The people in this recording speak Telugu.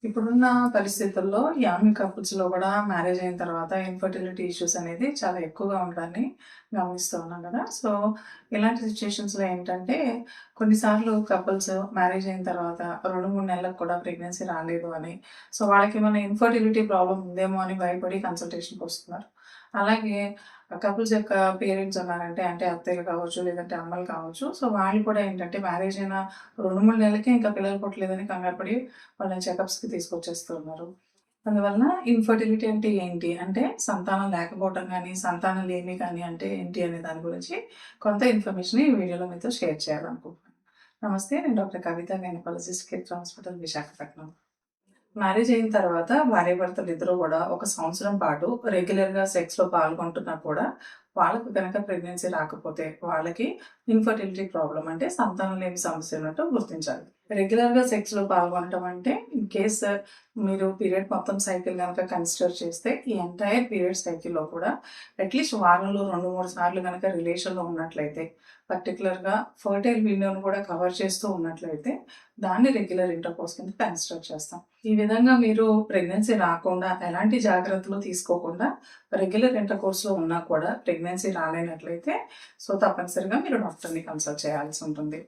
ఇప్పుడున్న పరిస్థితుల్లో యంగ్ కపుల్స్‌లో కూడా మ్యారేజ్ అయిన తర్వాత ఇన్‌ఫర్టిలిటీ ఇష్యూస్ అనేది చాలా ఎక్కువగా ఉండడాన్ని గమనిస్తూ ఉన్నాం గదా! సో, ఇలాంటి సిట్యుయేషన్స్‌లో ఏంటంటే, కొన్నిసార్లు కపుల్స్ మ్యారేజ్ అయిన తర్వాత 2, 3 నెలలకు కూడా ప్రెగ్నెన్సీ రాలేదు అని, సో, వాళ్ళకేమన్నా ఇన్‌ఫర్టిలిటీ ప్రాబ్లమ్ ఉందేమో అని భయపడి కన్సల్టేషన్‌కొస్తున్నారు. అలాగే కపుల్స్ యొక్క పేరెంట్స్ ఉన్నారంటే, అంటే అత్తయ్యలు కావచ్చు, లేదంటే అమ్మలు కావచ్చు. సో, వాళ్ళు కూడా ఏంటంటే మ్యారేజ్ అయిన 2, 3 నెలలకే ఇంకా పిల్లలు పుట్టలేదని కంగారు పడి వాళ్ళని చెకప్స్‌కి తీసుకొచ్చేస్తూ ఉన్నారు. అందువలన ఇన్‌ఫర్టిలిటీ అంటే ఏంటి? అంటే సంతానం లేకపోవటం గానీ, సంతానం లేమి కానీ అంటే ఏంటి అనే దాని గురించి కొంత ఇన్ఫర్మేషన్ ఈ వీడియోలో మీతో షేర్ చేయాలనుకుంటున్నాను. నమస్తే. నేను doctor Kavitha, gynaecologist, kids hospital, Visakhapatnam. Marriage అయిన తర్వాత భార్యాభర్తలిద్దరూ గూడా ఒక సంవత్సరం పాటు రెగ్యులర్‌గా సెక్స్‌లో పాల్గొంటున్నా కూడా, వాళ్ళకు గనక ప్రెగ్నెన్సీ రాకపోతే, వాళ్ళకి ఇన్‌ఫర్టిలిటీ ప్రాబ్లమ్ అంటే సంతానం లేమి సమస్య ఉన్నట్టు గుర్తించాలి. రెగ్యులర్‌గా సెక్స్‌లో పాల్గొనటం అంటే, ఇన్ కేస్ మీరు పీరియడ్ మొత్తం సైకిల్ గనక కన్సిడర్ చేస్తే, ఈ ఎంటైర్ పీరియడ్ సైకిల్‌లో కూడా అట్‌లీస్ట్ వారంలో 2, 3 సార్లు గనక రిలేషన్‌లో ఉన్నట్లయితే, పర్టిక్యులర్‌గా ఫర్టైల్ విండోని కూడా కవర్ చేస్తూ ఉన్నట్లయితే, దాన్ని రెగ్యులర్ ఇంటర్‌కోర్స్ కింద కన్సిడర్ చేస్తాం. ఈ విధంగా మీరు ప్రెగ్నెన్సీ రాకుండా, ఎలాంటి జాగ్రత్తలు తీసుకోకుండా రెగ్యులర్ ఇంటర్‌కోర్స్‌లో ఉన్నా కూడా ప్రెగ్నెన్సీ రాలేనట్లయితే, సో, తప్పనిసరిగా మీరు డాక్టర్‌ని కన్సల్ట్ చేయాల్సి ఉంటుంది.